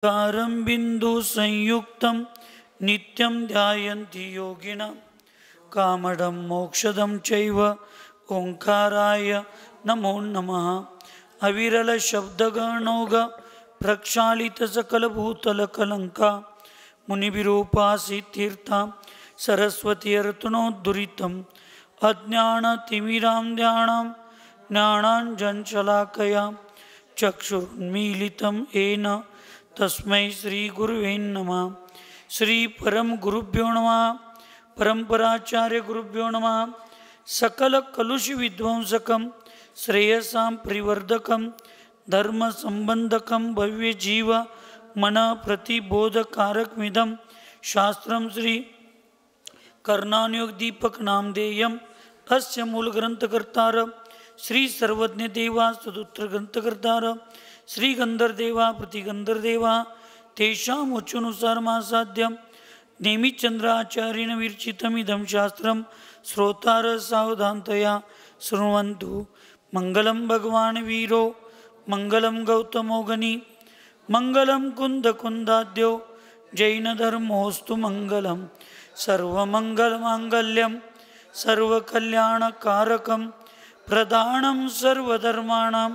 कारं बिंदु संयुक्तं नित्यं ध्यायन्ति योगिनः कामदं मोक्षदं चैव ओंकाराय नमो नमः। अविरल शब्दगणोग प्रक्षालित सकल भूतल कलंका मुनिविरूपासितीर्था सरस्वती अर्तनोद्धुरितम् अज्ञानतिमिरां ध्यानं ज्ञानाञ्जनशलाकया चक्षुरुन्मीलितं येन तस्मै श्री गुरुवे नमः। श्री परम गुरुभ्यो नमः। परंपराचार्य गुरुभ्यो नमः। सकल कलुष विध्वंसकं श्रेयसां परिवर्धकं धर्म संबंधकं भव्य जीव मन प्रतिबोधकारकमिदं शास्त्रं श्री कर्णानुयोग दीपक नामधेयम् अस्य मूल ग्रंथकर्तार श्री सर्वज्ञ देवा सदुत्तर ग्रंथकर्तार श्री गंधर्देवा प्रतिगंधर्देवा तेषाम् उच्चानुसार मासाद्यं नेमिचंद्राचार्येण विरचितमिदं शास्त्रं श्रोतार सावधानतया शृण्वन्तु। मंगलं भगवान् वीरो मंगलं गौतमोगनी मंगलं कुन्दकुन्दाद्यो जैनधर्मोऽस्तु मंगलं सर्वमंगलमांगल्यं सर्वकल्याणकारकं प्रदानं सर्वधर्माणां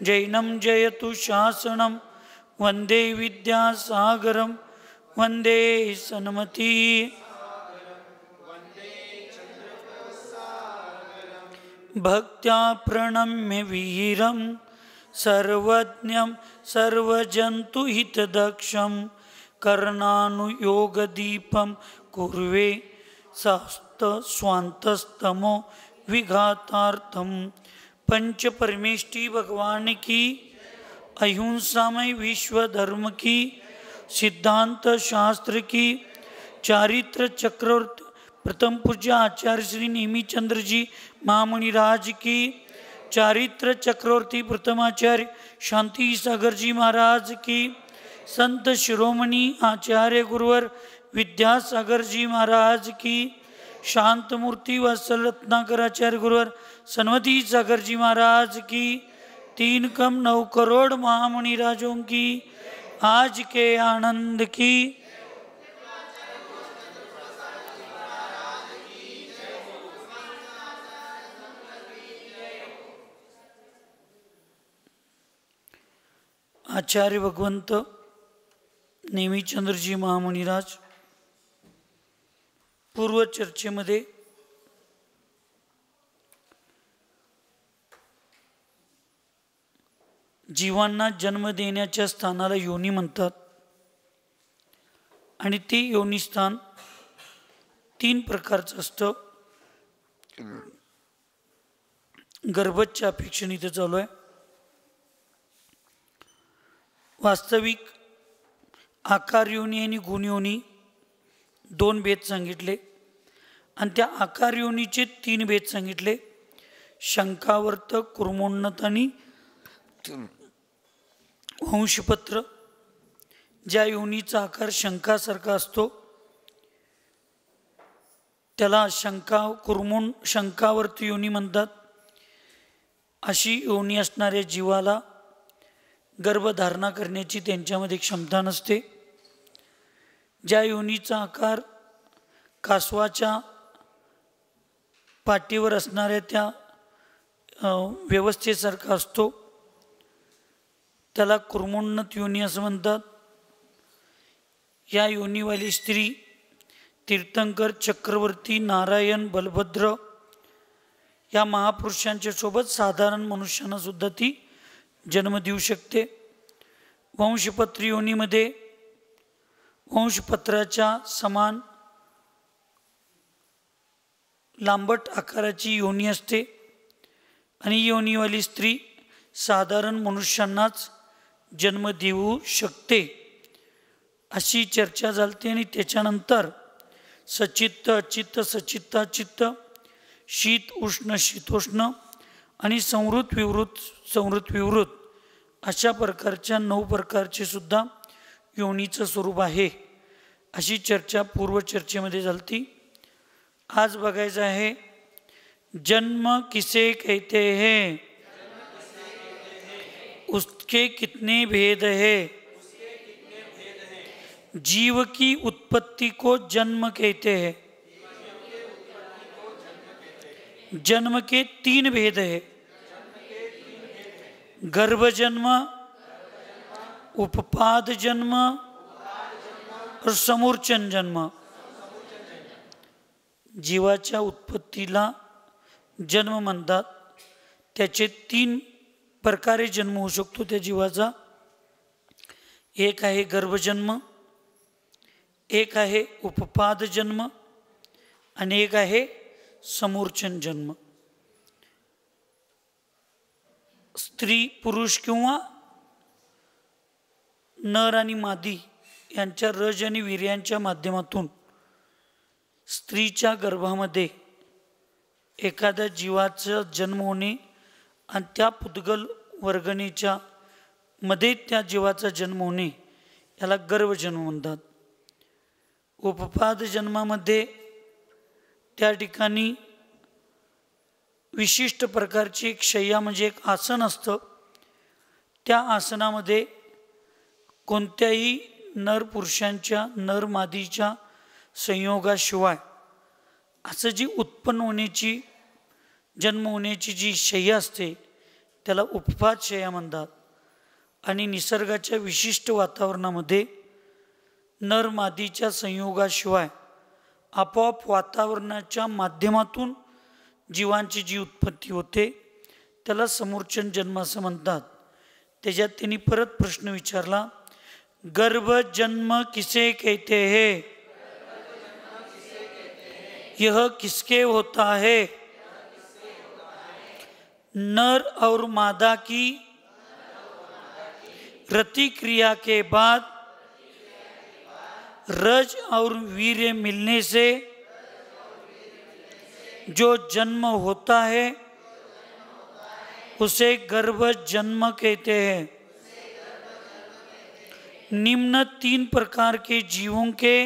जैनं जयतु शासनं वंदे विद्यासागरं वंदे सन्मति। भक्त्या प्रणम्य वीरं सर्वज्ञं सर्वजन्तुहितदक्षं कर्णानुयोगदीपं कुर्वे स्वान्तस्तमो विघातार्थं। पंच परमेष्टि भगवान की, अहिंसामय विश्व धर्म की, सिद्धांत शास्त्र की, चारित्र चक्रवर्ती प्रथम पूज्य आचार्य श्री नेमिचंद्र जी महामुनिराज की, चारित्र चक्रवर्ती प्रथमाचार्य शांति सागर जी महाराज की, संत शिरोमणि आचार्य गुरुवर विद्यासागर जी महाराज की, शांत मूर्ति वत्सल रत्नाकर आचार्य गुरुवर सन्मति सागर जी महाराज की, 3,9 करोड़ महामुनिराजों की आज के आनंद की। आचार्य भगवंत नेमिचंद्रजी महामुनिराज पूर्व चर्चेमध्ये जीवांना जन्म देण्याच्या स्थानाला योनी म्हणतात आणि ते योनिस्थान 3 प्रकारचं असतं। गर्भच्या अपेक्षेने इथे चालू आहे। वास्तविक आकार योनी आणि गुण योनी 2 भेद सांगितले आणि त्या आकार योनीचे 3 भेद सांगितले। शंकावर्त, कुर्मोन्नत आणि वंशपत्र। ज्या योनीचा आकार शंकासारखा असतो त्याला शंकावर्त योनी म्हणतात। अशी योनी असणाऱ्या जीवाला गर्भधारणा करण्याची त्यांच्यामध्ये क्षमता नसते। ज्या योनीचा आकार कासवाच्या पाठीवर असणाऱ्या त्या व्यवस्थेसारखा असतो त्याला कुर्मोन्नत योनी असं म्हणतात। या योनीवाली स्त्री तीर्थंकर, चक्रवर्ती, नारायण, बलभद्र या महापुरुषांच्या सोबत साधारण मनुष्यांना सुद्धा ती जन्म देऊ शकते। वंशपत्र योनीमध्ये वंशपत्राच्या समान लांबट आकाराची योनी असते आणि योनीवाली स्त्री साधारण मनुष्यांनाच जन्म देऊ शकते अशी चर्चा झाली। आणि त्याच्यानंतर सचित्त, अचित्त, सचित्ताचित्त, शीत उष्ण, शीतोष्ण आणि संवृत विवृत अशा प्रकारच्या 9 प्रकारचे सुद्धा योनीचं स्वरूप आहे अशी चर्चा पूर्व चर्चेमध्ये झाली। आज बघायचं आहे जन्म किसे कहते हैं, उसके कितने भेद है, जीव की उत्पत्ति को जन्म कहते हैं। जन्म के 3 भेद है, गर्भ जन्म, उपपाद जन्म और समूर्छन जन्म। जीवाच्या उत्पत्तीला जन्म म्हणतात। त्याचे 3 प्रकारे जन्म होऊ शकतो त्या जीवाचा। एक आहे गर्भजन्म, एक आहे उपपाद जन्म आणि एक आहे समूर्छन जन्म। स्त्री पुरुष किंवा नर आणि मादी यांच्या रज आणि वीर्यांच्या माध्यमातून स्त्रीच्या गर्भामध्ये एखाद्या जीवाचा जन्म होणे आणि त्या पुद्गल वर्गणीच्या मध्ये त्या जीवाचा जन्म होणे याला गर्भजन्म म्हणतात। उपपाद जन्मामध्ये त्या ठिकाणी विशिष्ट प्रकारची एक शय्या म्हणजे एक आसन असतं। त्या आसनामध्ये कोणत्याही नर पुरुषांच्या नर मादीच्या संयोगाशिवाय असं जी उत्पन्न होण्याची जन्म होण्याची जी शय्या असते त्याला उपपाद शय्या म्हणतात। आणि निसर्गाच्या विशिष्ट वातावरणामध्ये नर मादीच्या संयोगाशिवाय आपोआप वातावरणाच्या माध्यमातून जीवांची जी उत्पत्ती होते त्याला समूर्छन जन्म असं म्हणतात। त्याच्यात त्यांनी परत प्रश्न विचारला, गर्भ जन्म किसे कहते हैं, यह किसके होता है? नर और मादा की रति क्रिया के बाद रज और वीर्य मिलने से जो जन्म होता है उसे गर्भ जन्म कहते हैं। निम्न 3 प्रकार के जीवों के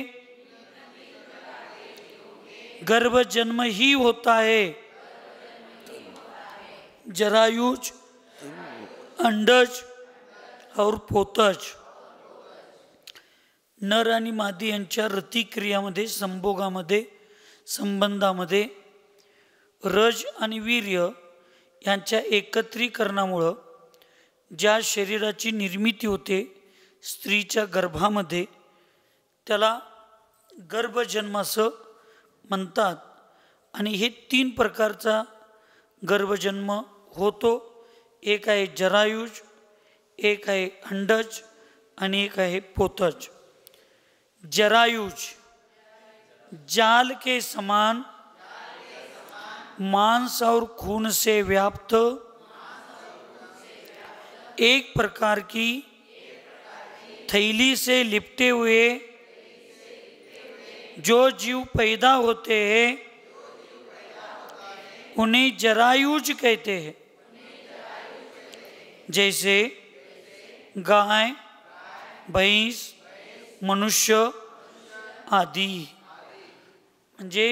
गर्भ जन्म ही होता है, जरायुज, अंडज और पोतज। नर आणि मादी यांच्या रतिक्रियामध्ये संभोगामध्ये संबंधामध्ये रज आणि वीर्य यांच्या एकत्रीकरणामुळं ज्या शरीराची निर्मिती होते स्त्रीच्या गर्भामध्ये त्याला गर्भजन्म असं म्हणतात। आणि हे 3 प्रकारचा गर्भजन्म होतो। एक आहे जरायुज, एक आहे अंडज आणि एक आहे पोतज। जरायुज जाल के समान मांस और खून से व्याप्त एक प्रकार की थैली से लिपटे हुए जो जीव पैदा होते हैं उन्हें जरायुज कहते हैं। जैसे गाय, भैंस, मनुष्य आदि। म्हणजे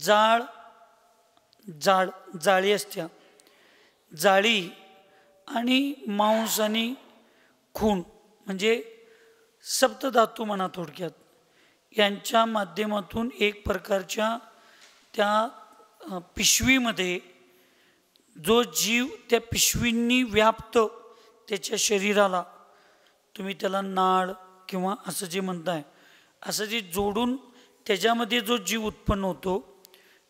जाळ जाळी असत्या, जाळी आणि मांस आणि खून म्हणजे सप्तधातू म्हणा थोडक्यात, यांच्या माध्यमातून एक प्रकारच्या त्या पिशवीमध्ये जो जीव त्या पिशवींनी व्याप्त त्याच्या शरीराला, तुम्ही त्याला नाळ किंवा असं जे म्हणताय, असं जे जोडून त्याच्यामध्ये जो जीव उत्पन्न होतो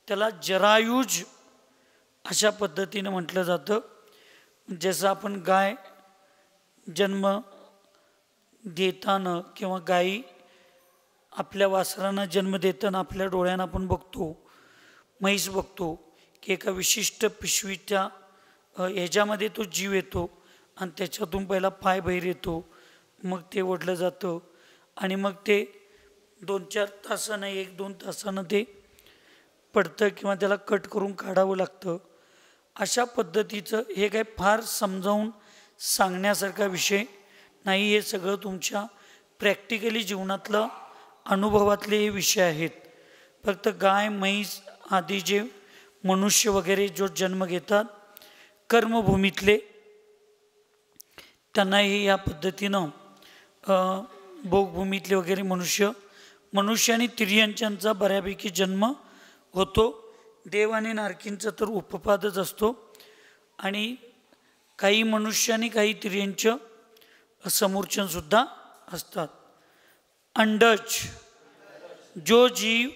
त्याला जरायुज अशा पद्धतीने म्हटलं जातं। जसं आपण गाय जन्म देताना किंवा गाई आपल्या वासरांना जन्म देताना आपल्या डोळ्यांना आपण बघतो, म्हैस बघतो की एका विशिष्ट पिशवीच्या ह्याच्यामध्ये तो जीव येतो आणि त्याच्यातून पहिला पाय बाहेर येतो, मग ते ओढलं जातं आणि मग ते 2-4 तासानं 1-2 तासानं ते पडतं किंवा त्याला कट करून काढावं लागतं। अशा पद्धतीचं हे काय फार समजावून सांगण्यासारखा विषय नाही, हे सगळं तुमच्या प्रॅक्टिकली जीवनातलं अनुभवातले हे विषय आहेत। फक्त गाय, म्हैस आदी जे मनुष्य वगैरे जो जन्म घेतात कर्मभूमीतले त्यांनाही या पद्धतीनं भोगभूमीतले वगैरे मनुष्य आणि तिर्यंच्यांचा बऱ्यापैकी जन्म होतो. देव आणि नारकींचा तर उपपादच असतो. आणि काही मनुष्य आणि काही तिर्यंच समूर्छनसुद्धा असतात. अंडज, जो जीव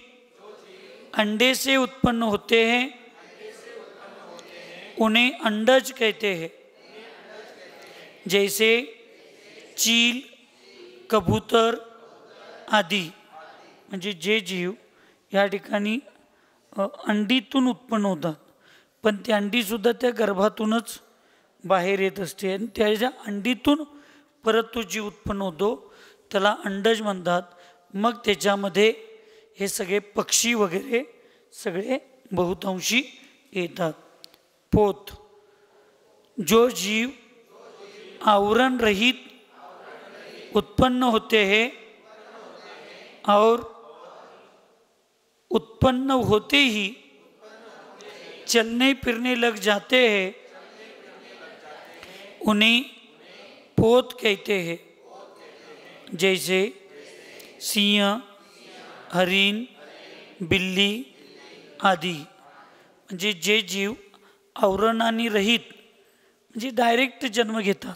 अंडे से उत्पन्न होते हैं उन्हें अंडज कहते हैं. जैसे चील, कबूतर आदी. म्हणजे जे जीव या ठिकाणी अंडीतून उत्पन्न होतात, पण ती अंडीसुद्धा त्या गर्भातूनच बाहेर येत असते आणि त्याच्या अंडीतून परत तो जीव उत्पन्न होतो, त्याला अंडज म्हणतात. मग त्याच्यामध्ये हे सगळे पक्षी वगैरे सगळे बहुतांशी येतात. पोत, जो जीव आवरण रहित उत्पन्न होते हैं और उत्पन्न होते ही चलने फिरने लग जाते हैं उन्हें पोत कहते हैं. जैसे सिंह, हरिण, बिल्ली आदी. म्हणजे जे जीव आवरणाने रहित म्हणजे डायरेक्ट जन्म घेतात,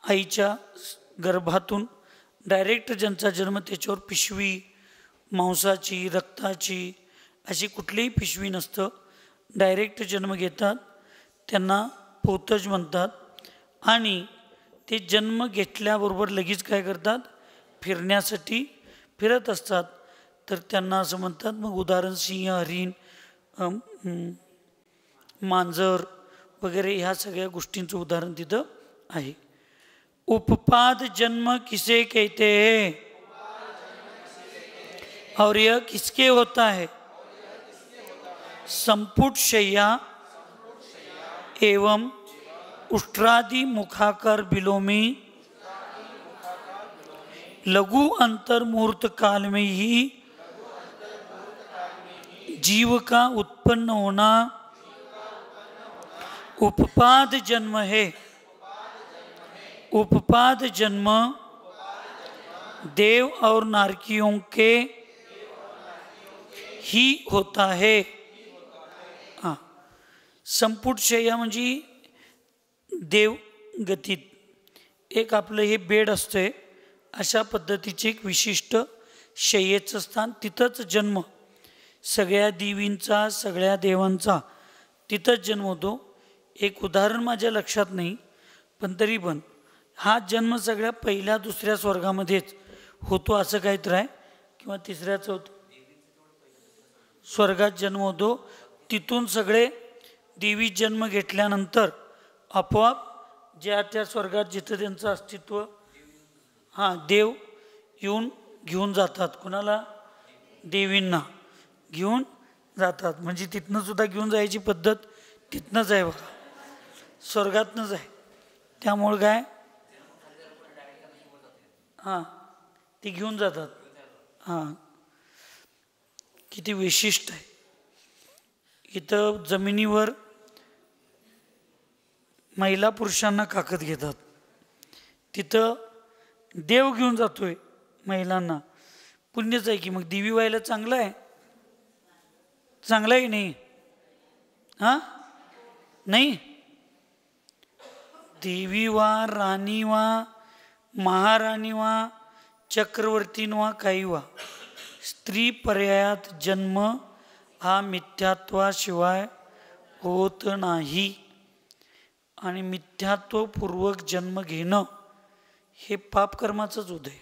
आईच्या गर्भातून डायरेक्ट ज्यांचा जन्म, त्याच्यावर पिशवी मांसाची रक्ताची अशी कुठलीही पिशवी नसतं, डायरेक्ट जन्म घेतात, त्यांना पोतज म्हणतात. आणि ते जन्म घेतल्याबरोबर लगेच काय करतात, फिरण्यासाठी फिरत असतात, तर त्यांना असं म्हणतात. मग उदाहरण सिंह, हरिण, मांजर वगैरे ह्या सगळ्या गोष्टींचं उदाहरण तिथं आहे. उपपाद जन्म किसे कहते हैं और यह किसके होता है? संपुट शय्या एवं उष्ट्रादि मुखाकर बिलों में लघु अंतर मुहूर्त काल में ही जीव का उत्पन्न होना उपपाद जन्म है. उपपाद जन्म देव और नारकियों के ही होता है. हाँ, संपुट शय्या म्हणजे देवगतीत एक आपलं हे बेड असते, अशा पद्धतीचे एक विशिष्ट शय्येचं स्थान, तिथंच जन्म सगळ्या देवींचा सगळ्या देवांचा तिथंच जन्म होतो. एक उदाहरण माझ्या लक्षात नाही, पण तरी पण हा जन्म सगळ्या पहिल्या दुसऱ्या स्वर्गामध्येच होतो असं काहीतरी आहे, किंवा तिसऱ्याच होतो. स्वर्गात जन्म होतो, तिथून सगळे देवी जन्म घेतल्यानंतर आपोआप ज्या त्या स्वर्गात जिथं त्यांचं अस्तित्व, हां, देव येऊन घेऊन जातात. कुणाला? देवींना घेऊन जातात. म्हणजे तिथनं सुद्धा घेऊन जायची पद्धत तिथनंच आहे बघा, स्वर्गातनंच आहे. त्यामुळं काय, हां, ती घेऊन जातात. हां, किती विशिष्ट आहे. इथं जमिनीवर महिला पुरुषांना काकत घेतात, तिथं देव घेऊन जातोय महिलांना. पुण्यच आहे की. मग देवी व्हायला चांगलं आहे, चांगलं आहे की नाही? हां, नाही. देवी वा, राणी वा, महाराणी वा, चक्रवर्ती वा, काही वा, स्त्री पर्यायात जन्म हा मिथ्यात्वाशिवाय होत नाही. आणि मिथ्यात्वपूर्वक जन्म घेणं हे पापकर्माचंच उदय.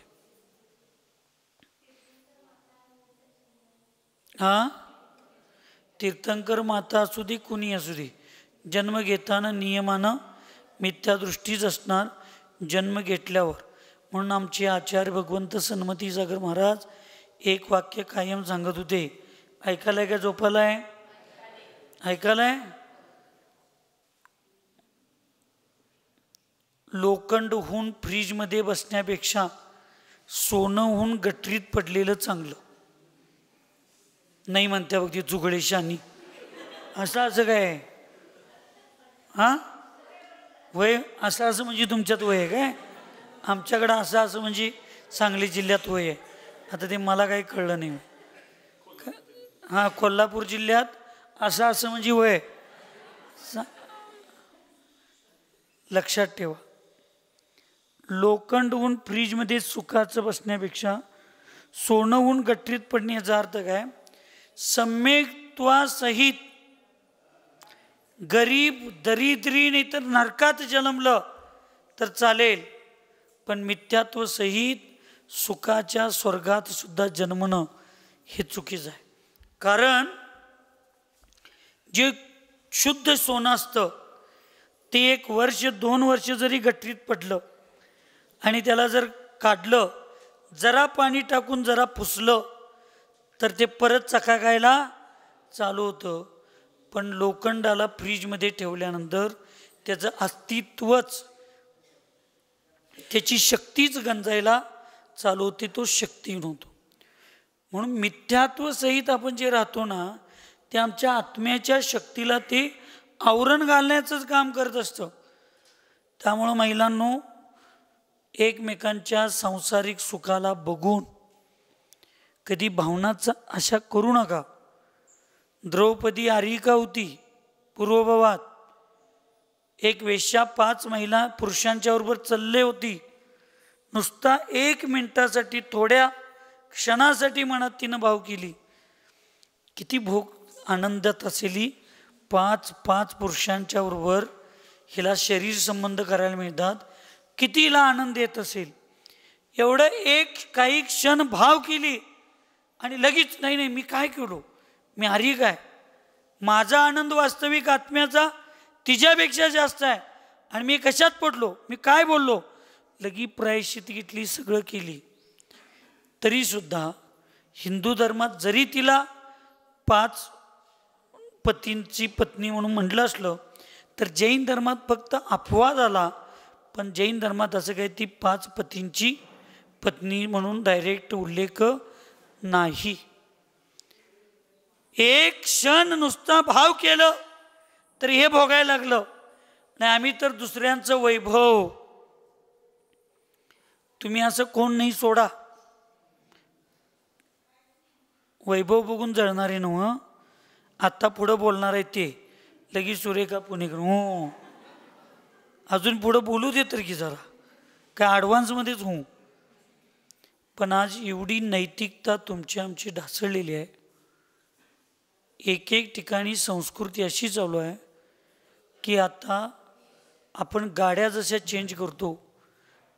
हां, तीर्थंकर माता असू दे, कुणी असू दे, जन्म घेताना नियमानं मिथ्यादृष्टीच असणार जन्म घेतल्यावर. म्हणून आमचे आचार्य भगवंत सन्मती सागर महाराज एक वाक्य कायम सांगत होते. ऐकायलाय का झोपालाय? ऐकायलाय? लोखंड होऊन फ्रीजमध्ये बसण्यापेक्षा सोनं होऊन गटरीत पडलेलं चांगलं. नाही म्हणत्या बघ ती जुगडेशानी. असं काय? हां, वय असं म्हणजे तुमच्यात वय आहे काय? आमच्याकडं असं म्हणजे सांगली जिल्ह्यात होय आहे. आता ते मला काही कळलं नाही. हां, कोल्हापूर जिल्ह्यात असं म्हणजे होय. लक्षात ठेवा, लोखंड होऊन फ्रीजमध्ये सुखाचं बसण्यापेक्षा सोनं होऊन गटरीत पडण्याचा अर्थ काय? सम्यक्त्वासहित गरीब दरिद्री नाही तर नरकात जन्मलं तर चालेल, पण मिथ्यात्व सहित सुखाच्या स्वर्गात सुद्धा जन्मणं हे चुकीचं आहे. कारण जे शुद्ध सोनं असतं ते 1 वर्ष 2 वर्ष जरी गटरीत पडलं आणि त्याला जर काढलं, जरा पाणी टाकून जरा पुसलं तर ते परत चकाकायला चालू होतं. पण लोखंडाला फ्रीजमध्ये ठेवल्यानंतर त्याचं अस्तित्वच, त्याची शक्तीच गंजायला चालू होते, तो शक्तीहीन होतो. म्हणून मिथ्यात्व सहित आपण जे राहतो ना, ते आमच्या आत्म्याच्या शक्तीला ते आवरण घालण्याचंच काम करत असतं. त्यामुळं महिलांनो, एकमेकांच्या सांसारिक सुखाला बघून कधी भावनाचा आशा करू नका. द्रौपदी आर्यिका होती पूर्वभावात. एक वेश्या 5 महिला पुरुषांच्या बरोबर चालले होती. नुसता 1 मिनिटासाठी, थोड्या क्षणासाठी मनात तिनं भाव केली. किती भोग आनंदात असेली. 5 पुरुषांच्या बरोबर हिला शरीर संबंध करायला मिळतात. किती हिला आनंद येत असेल. एवढं काही क्षण भाव केली आणि लगेच नाही मी काय केलो, मी हरी काय, माझा आनंद वास्तविक आत्म्याचा तिच्यापेक्षा जास्त आहे आणि मी कशात पडलो, मी काय बोललो, लगी प्रायश्चित घेतली, सगळं केली. तरीसुद्धा हिंदू धर्मात जरी तिला 5 पतींची पत्नी म्हणून म्हटलं असलं तर जैन धर्मात फक्त अपवाद आला. पण जैन धर्मात असं काही ती 5 पतींची पत्नी म्हणून डायरेक्ट उल्लेख नाही. 1 क्षण नुसता भाव केलं तर हे भोगायला लागलं. नाही आम्ही तर दुसऱ्यांचं वैभव. तुम्ही असं कोण नाही सोडा. वैभव बघून जळणारे नव्ह. आता पुढं बोलणार आहे ते लगेच सुरेखा पुणेकर, हो अजून पुढं बोलू दे तर की जरा, काय ॲडव्हान्समध्येच हो. पण आज एवढी नैतिकता तुमची आमची ढासळलेली आहे. एक ठिकाणी संस्कृती अशी चालू आहे की आता आपण गाड्या जशा चेंज करतो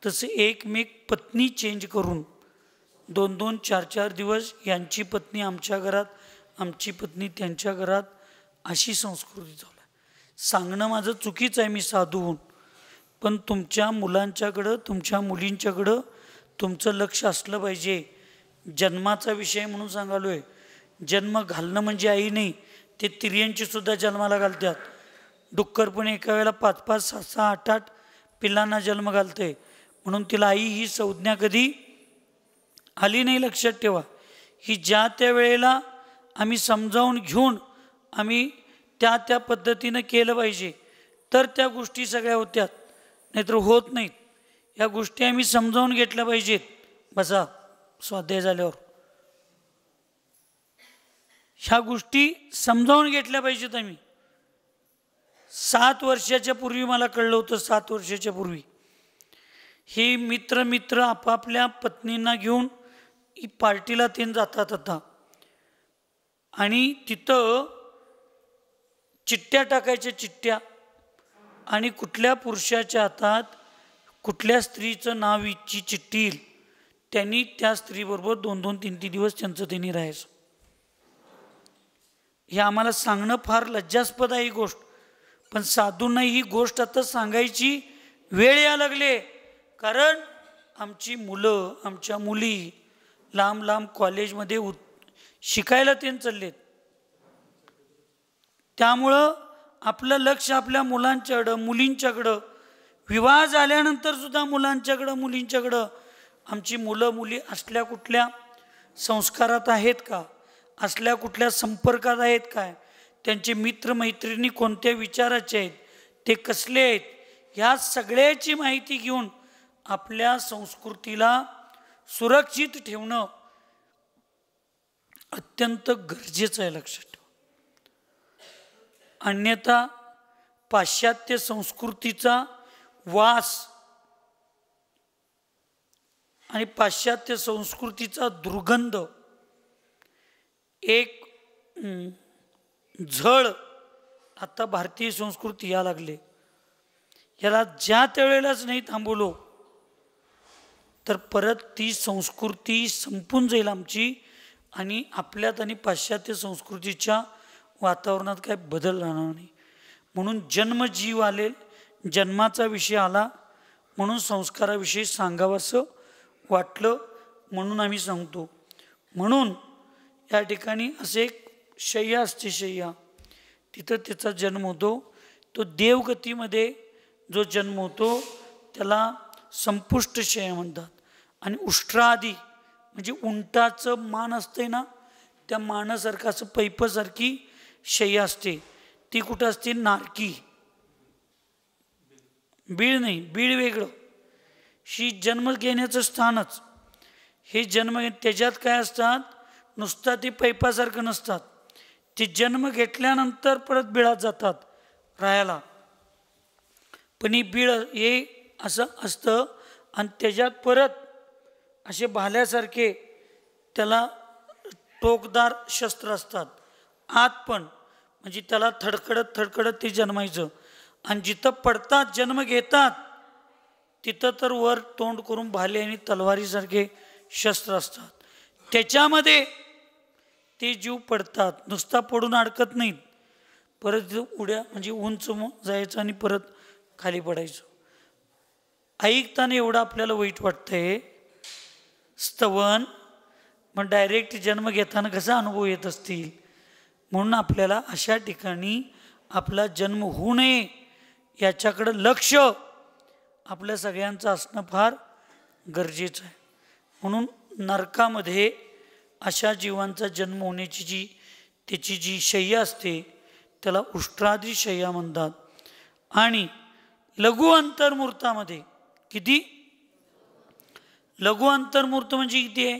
तसे एकमेक पत्नी चेंज करून 2-2, 4-4 दिवस यांची पत्नी आमच्या घरात, आमची पत्नी त्यांच्या घरात, अशी संस्कृती चालू आहे. सांगणं माझं चुकीचं आहे मी साधू होऊन, पण तुमच्या मुलांच्याकडं, तुमच्या मुलींच्याकडं तुमचं लक्ष असलं पाहिजे. जन्माचा विषय म्हणून सांगालो आहे. जन्म घालणं म्हणजे आई नाही, ते तिर्यांची सुद्धा जन्माला घालतात. डुक्कर पण एका वेळेला 5-5, 6-6, 8-8 पिल्लांना जन्म घालते. म्हणून तिला आई ही संज्ञा कधी आली नाही. लक्षात ठेवा, ही ज्या त्या वेळेला आम्ही समजावून घेऊन आम्ही त्या पद्धतीनं केलं पाहिजे तर त्या गोष्टी सगळ्या होत्यात, नाहीतर होत नाहीत. या गोष्टी आम्ही समजावून घेतल्या पाहिजेत. बसा स्वाध्याय झाल्यावर ह्या गोष्टी समजावून घेतल्या पाहिजेत. आम्ही 7 वर्षाच्या पूर्वी मला कळलं होतं. 7 वर्षाच्या पूर्वी हे मित्र आपापल्या पत्नींना घेऊन पार्टीला ते जातात आता, आणि तिथं चिठ्ठ्या टाकायच्या, चिठ्ठ्या, आणि कुठल्या पुरुषाच्या हातात कुठल्या स्त्रीचं नावाची चिठ्ठी येईल त्यांनी त्या स्त्रीबरोबर 2-2, 3-3 दिवस त्यांचं त्यांनी राहायचं. हे आम्हाला सांगणं फार लज्जास्पद आहे ही गोष्ट, पण साधूंना ही गोष्ट आता सांगायची वेळ या लागले. कारण आमची मुलं, आमच्या मुली लांब लांब कॉलेजमध्ये शिकायला ते चाललेत. त्यामुळं आपलं लक्ष आपल्या मुलांच्याकडं, मुलींच्याकडं, विवाह झाल्यानंतर सुद्धा मुलांच्याकडं, मुलींच्याकडं. आमची मुलं मुली असल्या कुठल्या संस्कारात आहेत का, असल्या कुठल्या संपर्कात आहेत काय, त्यांचे मित्रमैत्रिणी कोणत्या विचाराचे आहेत, ते कसले आहेत, ह्या सगळ्याची माहिती घेऊन आपल्या संस्कृतीला सुरक्षित ठेवणं अत्यंत गरजेचं आहे, लक्षात ठेवा. अन्यथा पाश्चात्य संस्कृतीचा वास आणि पाश्चात्य संस्कृतीचा दुर्गंध एक झळ आता भारतीय संस्कृती या लागले. याला ज्या त्यावेळेलाच नाही थांबवलो तर परत ती संस्कृती संपून जाईल आमची आणि आपल्यात आणि पाश्चात्य संस्कृतीच्या वातावरणात काय बदल राहणार नाही. म्हणून जन्मजीव आले, जन्माचा विषय आला म्हणून संस्काराविषयी सांगावंसं वाटलं म्हणून आम्ही सांगतो. म्हणून या ठिकाणी असे एक शय्या असते, शय्या तिथं त्याचा जन्म होतो. तो देवगतीमध्ये जो जन्म होतो त्याला संपुष्ट शय्या म्हणतात. आणि उष्ट्रादी म्हणजे उंटाचं मान असते ना, त्या मानासारखं असं पैपासारखी शय्या असते. ती कुठं असते? नारकी. बीड नाही, बीड वेगळं. ही जन्म घेण्याचं स्थानच. हे जन्म त्याच्यात काय असतात? नुसता ते पैपासारखं नसतात. ते जन्म घेतल्यानंतर परत बिळात जातात राहायला. पण ही बिळ हे असं असतं आणि त्याच्यात परत असे भाल्यासारखे त्याला टोकदार शस्त्र असतात आत पण, म्हणजे त्याला थडकडत थडकडत ते जन्मायचं. आणि जिथं पडतात जन्म घेतात तिथं तर वर तोंड करून भाले आणि तलवारीसारखे शस्त्र असतात. त्याच्यामध्ये ते जीव पडतात. नुसता पडून अडकत नाहीत, परत उड्या म्हणजे उंच जायचं आणि परत खाली पडायचं. ऐकताना एवढं आपल्याला वाईट वाटतंय स्तवन, मग डायरेक्ट जन्म घेताना कसा अनुभव येत असतील. म्हणून आपल्याला अशा ठिकाणी आपला जन्म होऊ नये याच्याकडं लक्ष आपल्या सगळ्यांचं असणं फार गरजेचं आहे. म्हणून नरकामध्ये अशा जीवांचा जन्म होण्याची त्याची जी शय्या असते त्याला उष्ट्रादी शय्या म्हणतात. आणि लघु अंतर्मूर्तामध्ये किती? लघु अंतर्मूर्त म्हणजे किती आहे?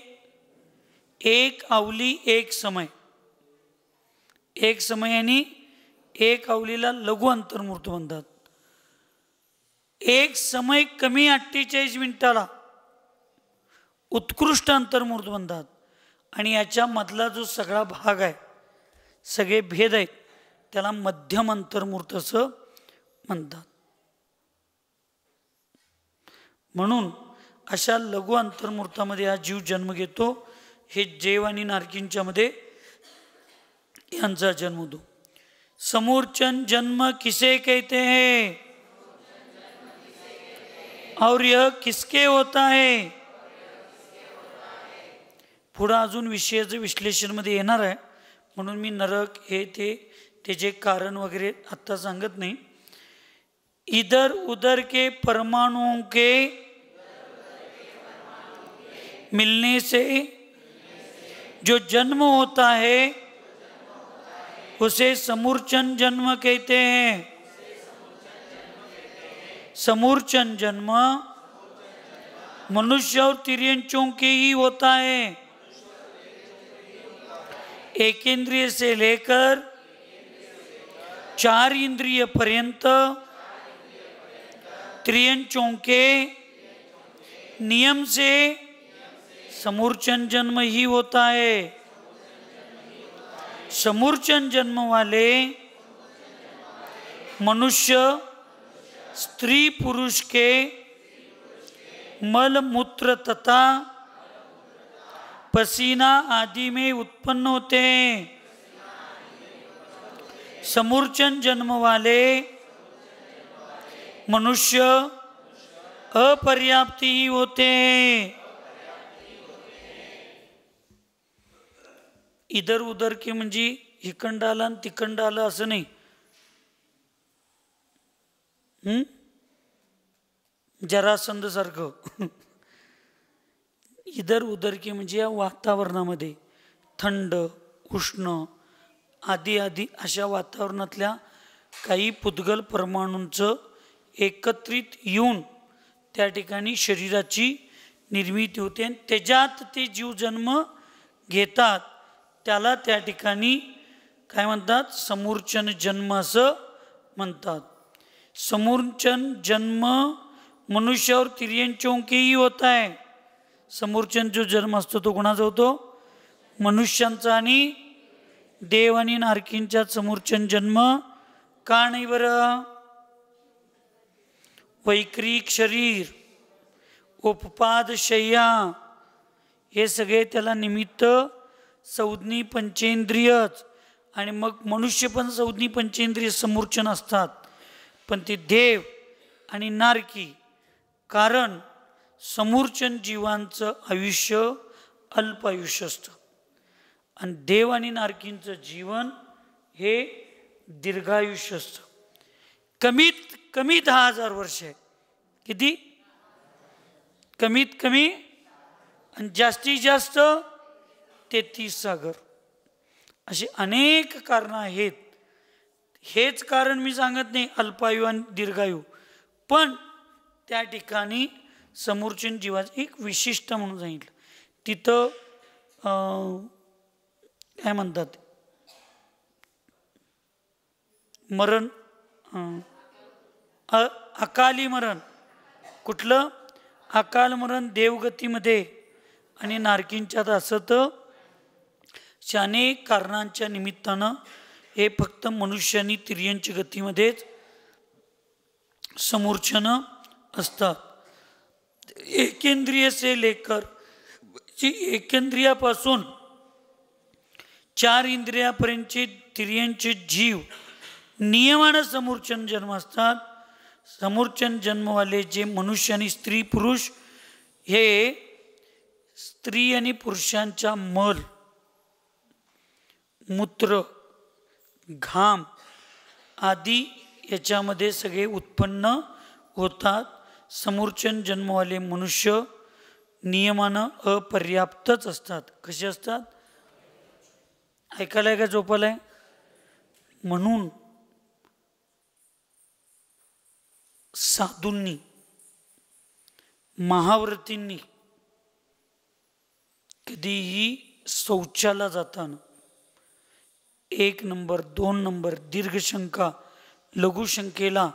एक अवली एक समय. एक समय आणि एक अवलीला लघु अंतर्मूर्त म्हणतात. एक समय कमी 48 मिनिटाला उत्कृष्ट अंतर्मूर्त म्हणतात. आणि याच्यामधला जो सगळा भाग आहे, सगळे भेद आहेत, त्याला मध्यम अंतर्मूर्त असं म्हणतात. म्हणून अशा लघु अंतर्मूर्तामध्ये हा जीव जन्म घेतो. हे देव आणि नारकींच्या मध्ये यांचा जन्म होतो. समूर्चन जन्म किसे कहते हैं और यह किसके होता है? पुढं अजून विषयाचं विश्लेषणमध्ये येणार आहे, म्हणून मी नरक हे ते त्याचे कारण वगैरे आत्ता सांगत नाही. इधर उधर के परमाणुओं के मिलने से जो जन्म होता है उसे समूर्चन जन्म कहते हैं. समूर्चन जन्म मनुष्य और तिर्यंचों के ही होता है. एक इंद्रिय से लेकर 4 इंद्रिय पर्यंत त्रियंचों के नियम से समूर्चन जन्म ही होता है. समूर्चन जन्म वाले मनुष्य स्त्री पुरुष के मल मूत्र तथा पसीना आदि में उत्पन्न होते हैं. समूर्चन जन्म वाले मनुष्य अपर्याप्ति ही होते हैं. इधर उधर के म्हणजे इकंड आलं आणि तिकंड आलं असं नाही. जरासंध सारखं. इधर उधर की म्हणजे या वातावरणामध्ये थंड उष्ण आदी आदी अशा वातावरणातल्या काही पुद्गल परमाणूंचं एकत्रित येऊन त्या ठिकाणी शरीराची निर्मिती होते आणि त्याच्यात ते जीव जन्म घेतात. त्याला त्या ठिकाणी काय म्हणतात? समूर्छन जन्म असं म्हणतात. समूर्छन जन्म मनुष्य और तिर्यंचों के ही होता है. समूर्छन जो जन्म असतो तो कोणाचा होतो? मनुष्यांचा. आणि देव आणि नारकींच्या समूर्छन जन्म का नाही बरं? वैक्रिक शरीर, उपपाद शय्या, हे सगळे त्याला निमित्त संज्ञी पंचेंद्रियच. आणि मग मनुष्य पण संज्ञी पंचेंद्रिय समूर्छन असतात, पण ते देव आणि नारकी. कारण समूर्छन जीवांचं आयुष्य अल्प आयुष्य असतं आणि देव आणि नारकींचं जीवन हे दीर्घायुष्य असतं. कमीत कमी 10,000 वर्ष आहे. किती? कमीत कमी. आणि जास्तीत जास्त 33 सागर. अशी अनेक कारणं आहेत. हेच कारण मी सांगत नाही अल्पायू आणि दीर्घायू, पण त्या ठिकाणी समूर्छन जीवाचं एक विशिष्ट म्हणून सांगितलं. तिथं काय म्हणतात? मरण, अकाली मरण. कुठलं? अकाल मरण देवगतीमध्ये आणि नारकींच्यात असत. अनेक कारणांच्या निमित्तानं हे फक्त मनुष्य आणि तिर्यंच गतीमध्येच समूर्छन असतात. एकेंद्रिय से लेकर, जी एकेंद्रियापासून 4 इंद्रियापर्यंतचे तिर्यंचे जीव नियमानं समूर्छन जन्म असतात. समूर्छन जन्मवाले जे मनुष्य आणि स्त्री पुरुष, हे स्त्री आणि पुरुषांच्या मल, मूत्र, घाम आदी याच्यामध्ये सगळे उत्पन्न होतात. समूर्छन जन्मवाले मनुष्य नियमानं अपर्याप्तच असतात. कसे असतात? ऐकायला का झोपायला? म्हणून साधूंनी, महाव्रतींनी कधीही शौचाला जाताना 1 नंबर 2 नंबर दीर्घशंका लघुशंकेला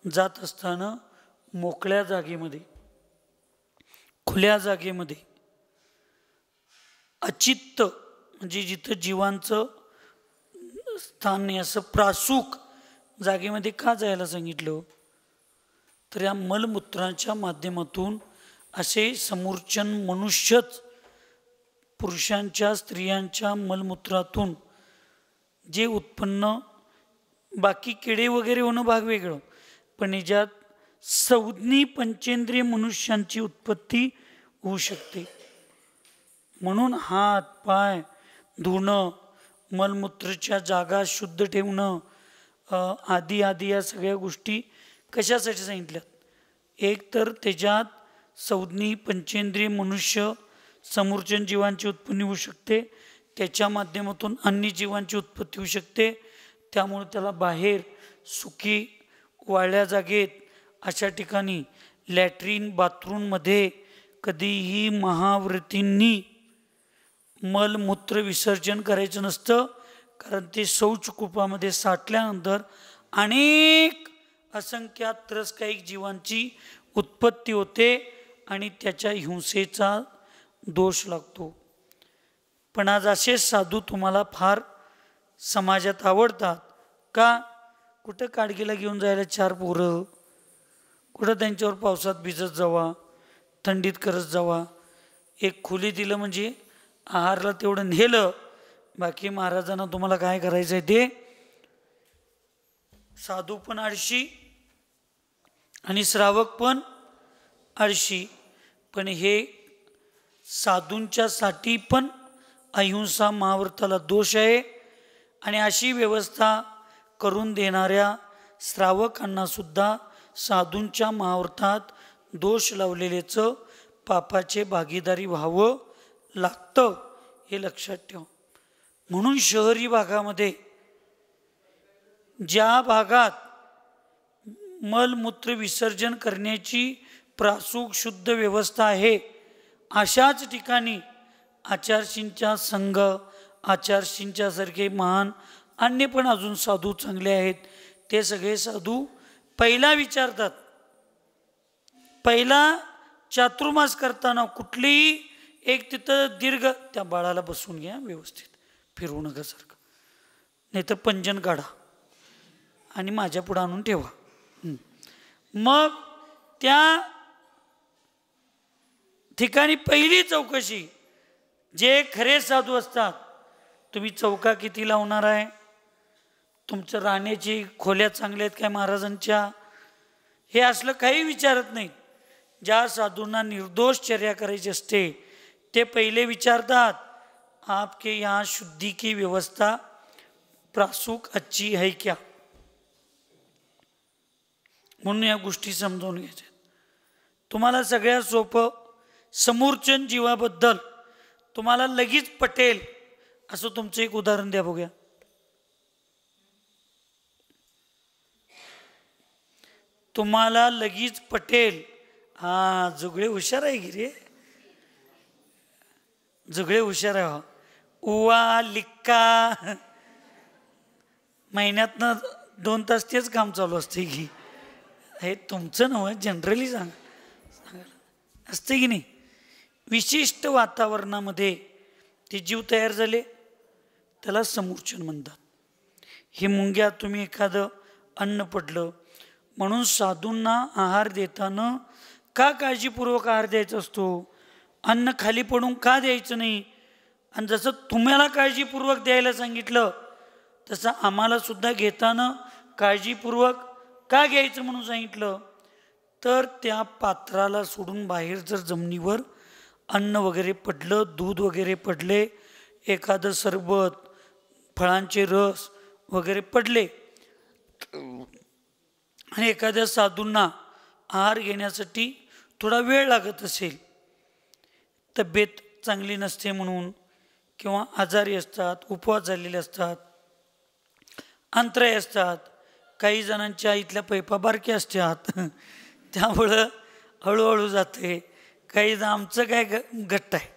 जात असताना मोकळ्या जागेमध्ये, खुल्या जागेमध्ये, अचित्त म्हणजे जिथं जीवांचं स्थान नाही असं प्रासूक जागेमध्ये का जायला सांगितलं? तर या मलमूत्रांच्या माध्यमातून असे समूर्छन मनुष्यच पुरुषांच्या स्त्रियांच्या मलमूत्रातून जे उत्पन्न, बाकी किडे वगैरे होणं भाग वेगळं, पण याच्यात संज्ञी पंचेंद्रिय मनुष्यांची उत्पत्ती होऊ शकते. म्हणून हात पाय धुणं, मलमूत्राच्या जागा शुद्ध ठेवणं आदी आदी या सगळ्या गोष्टी कशासाठी सांगितल्यात? एक तर त्याच्यात संज्ञी पंचेंद्रिय मनुष्य समूर्छन जीवांची उत्पत्ती होऊ शकते, त्याच्या माध्यमातून अन्य जीवांची उत्पत्ती होऊ शकते. त्यामुळे त्याला बाहेर सुकी वाळल्या जागेत अशा ठिकाणी लॅट्रिन बाथरूममध्ये कधीही महाव्रतींनी मलमूत्र विसर्जन करायचं नसतं. कारण ते शौचकूपामध्ये साठल्यानंतर अनेक असंख्यात त्रस्कायिक जीवांची उत्पत्ती होते आणि त्याच्या हिंसेचा दोष लागतो. पण आज असे साधू तुम्हाला फार समाजात आवडतात का? कुठं काडगीला घेऊन जायला 4 पोरं, कुठं त्यांच्यावर पावसात भिजत जावा, थंडीत करत जावा, एक खोली दिलं म्हणजे आहारला तेवढं नेलं, बाकी महाराजांना तुम्हाला काय करायचं आहे ते. साधू पण आळशी आणि श्रावक पण आळशी. पण हे साधूंच्यासाठी पण अहिंसा महाव्रताला दोष आहे आणि अशी व्यवस्था करून देणाऱ्या श्रावकांना सुद्धा साधूंच्या महाव्रतात दोष लावलेल्याचं पापाचे भागीदारी व्हावं लागतं, हे लक्षात ठेवा. म्हणून शहरी भागामध्ये ज्या भागात मलमूत्र विसर्जन करण्याची प्रासूक शुद्ध व्यवस्था आहे अशाच ठिकाणी आचार्षींच्या संघ, आचार्षींच्या सारखे महान अन्य पण अजून साधू चांगले आहेत. ते सगळे साधू पहिला विचारतात, पहिला चातुर्मास करताना कुठलीही एक तिथं दीर्घ, त्या बाळाला बसवून घ्या व्यवस्थित, फिरवू नका सारखं, नाही तर पंजन काढा आणि माझ्या पुढं आणून ठेवा. मग त्या ठिकाणी पहिली चौकशी, जे खरे साधू असतात, तुम्ही चौका किती लावणार आहे, तुमचं राहण्याची खोल्या चांगल्या आहेत काय महाराजांच्या, हे असलं काही विचारत नाहीत. ज्या साधूंना निर्दोष चर्या करायची असते ते पहिले विचारतात, आपके यहाँ शुद्धि की व्यवस्था प्रासूक अच्छी है क्या. म्हणून या गोष्टी समजावून घ्यायच्या. तुम्हाला सगळ्यात सोपं, समूर्चन जीवाबद्दल तुम्हाला लगेच पटेल असं तुमचं एक उदाहरण द्या बघूया. तुम्हाला लगेच पटेल. हा, जुगळे हुशार आहे की रे, जुगळे हुशार आहे. उवा लिक्का महिन्यातनं 2 तास तेच काम चालू असते की. हे तुमचं नव्हे, जनरली सांगायला असते की नाही. विशिष्ट वातावरणामध्ये ते जीव तयार झाले, त्याला समूर्चन म्हणतात. हे मुंग्या तुम्ही एखादं अन्न पडलं म्हणून साधूंना आहार देताना का काळजीपूर्वक आहार द्यायचा असतो, अन्न खाली पडून का द्यायचं नाही, आणि जसं तुम्हाला काळजीपूर्वक द्यायला सांगितलं तसं आम्हाला सुद्धा घेताना काळजीपूर्वक का घ्यायचं म्हणून सांगितलं. तर त्या पात्राला सोडून बाहेर जर जमिनीवर अन्न वगैरे पडलं, दूध वगैरे पडले, एखादं सरबत, फळांचे रस वगैरे पडले, आणि एखाद्या साधूंना आहार घेण्यासाठी थोडा वेळ लागत असेल, तब्येत चांगली नसते म्हणून, किंवा आजारी असतात, उपवास झालेले असतात, अंतराय असतात, काही जणांच्या इथल्या पैपा बारक्या असतात त्यामुळं हळूहळू जाते. काही आमचं काय घट्ट आहे,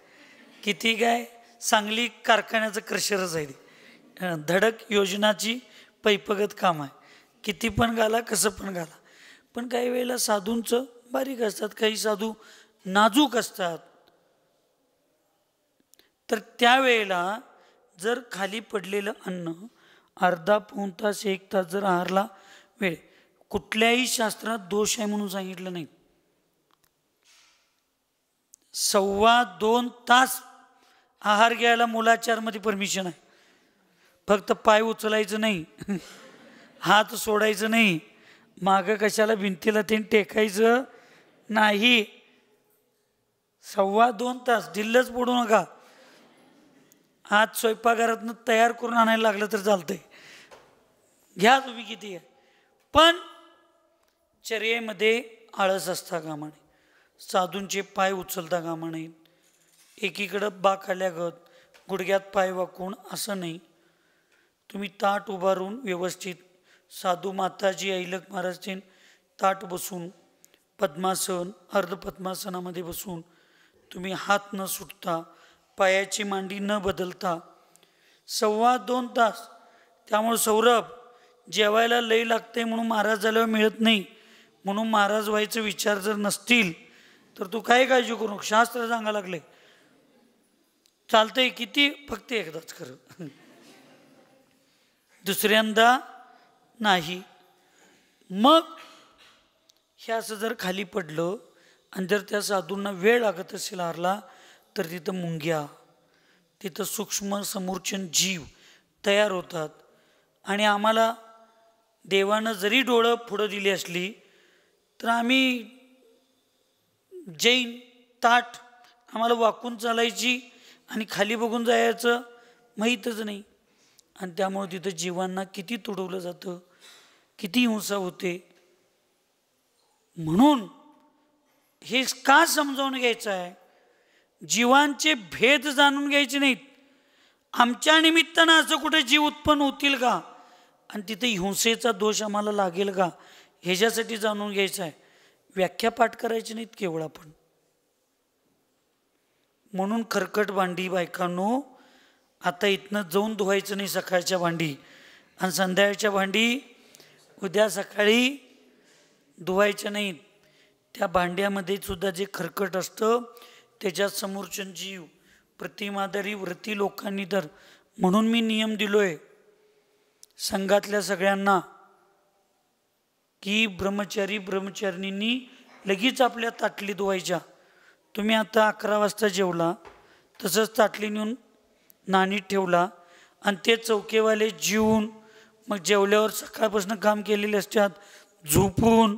किती काय सांगली कारखान्याचं क्रशरच आहे, धडक योजनाची पैपगत काम आहे, किती पण घाला कसं पण घाला. पण काही वेळेला साधूंचं बारीक असतात, काही साधू नाजूक असतात. तर त्यावेळेला जर खाली पडलेलं अन्न अर्धा पाऊण तास 1 तास जर आहारला वेळ, कुठल्याही शास्त्रात दोष आहे म्हणून सांगितलं नाही. 1.25 तास आहार घ्यायला मूलाचारमध्ये परमिशन आहे. फक्त पाय उचलायचं नाही, हात सोडायचं नाही, मागं कशाला भिंतीला ते टेकायचं नाही. 2.25 तास ढिल्लच पडू नका. आज स्वयंपाकघरातनं तयार करून आणायला लागलं तर चालतंय, घ्या तुम्ही किती आहे. पण चर्येमध्ये आळस असता कामा नये, साधूंचे पाय उचलता कामा नये, एकीकडं बाक आल्यागत गुडघ्यात पाय वाकून असं नाही. तुम्ही ताट उभारून व्यवस्थित, साधू माताजी ऐलक महाराजचे ताट बसून पद्मासन, अर्धपद्मासनामध्ये बसून तुम्ही हात न सुटता, पायाची मांडी न बदलता 2.25 तास. त्यामुळे सौरभ, जेवायला लई लागते म्हणून महाराज झाल्यावर मिळत नाही, म्हणून महाराज व्हायचे विचार जर नसतील तर तू काय काळजी करू नको, शास्त्र सांगा लागले चालतंय. किती, फक्त एकदाच खरं, दुसऱ्यांदा नाही. मग हे असं जर खाली पडलं आणि जर त्या साधूंना वेळ लागत असेल आहारला, तर तिथं मुंग्या, तिथं सूक्ष्म समूर्चन जीव तयार होतात. आणि आम्हाला देवानं जरी डोळं पुढं दिली असली तर आम्ही जैन ताट आम्हाला वाकून चालायची आणि खाली बघून जायचं माहीतच नाही. आणि त्यामुळे तिथं जीवांना किती तुडवलं जातं, किती हिंसा होते. म्हणून हे का समजावून घ्यायचं आहे, जीवांचे भेद जाणून घ्यायचे नाहीत. आमच्या निमित्तानं असं कुठे जीव उत्पन्न होतील का, आणि तिथे हिंसेचा दोष आम्हाला लागेल का, ह्याच्यासाठी जाणून घ्यायचं आहे. व्याख्या पाठ करायची नाहीत केवळ आपण. म्हणून खरकट भांडी बायकांनो आता इथनं जाऊन धुवायचं नाही, सकाळच्या भांडी, आणि संध्याकाळच्या भांडी उद्या सकाळी धुवायचं नाहीत. त्या भांड्यामध्ये सुद्धा जे खरकट असतं त्याच्यात समोरचे जीव प्रतिमादारी व्रती लोकांनी तर, म्हणून मी नियम दिलोय संघातल्या सगळ्यांना की ब्रह्मचारिणींनी लगेच आपल्या ताटली धुवायच्या. तुम्ही आता 11 वाजता जेवला, तसंच ताटली नेऊन नाणीत ठेवला आणि ते चौकेवाले जीवन मग जेवल्यावर सकाळपासून काम केलेले असतात, झोपून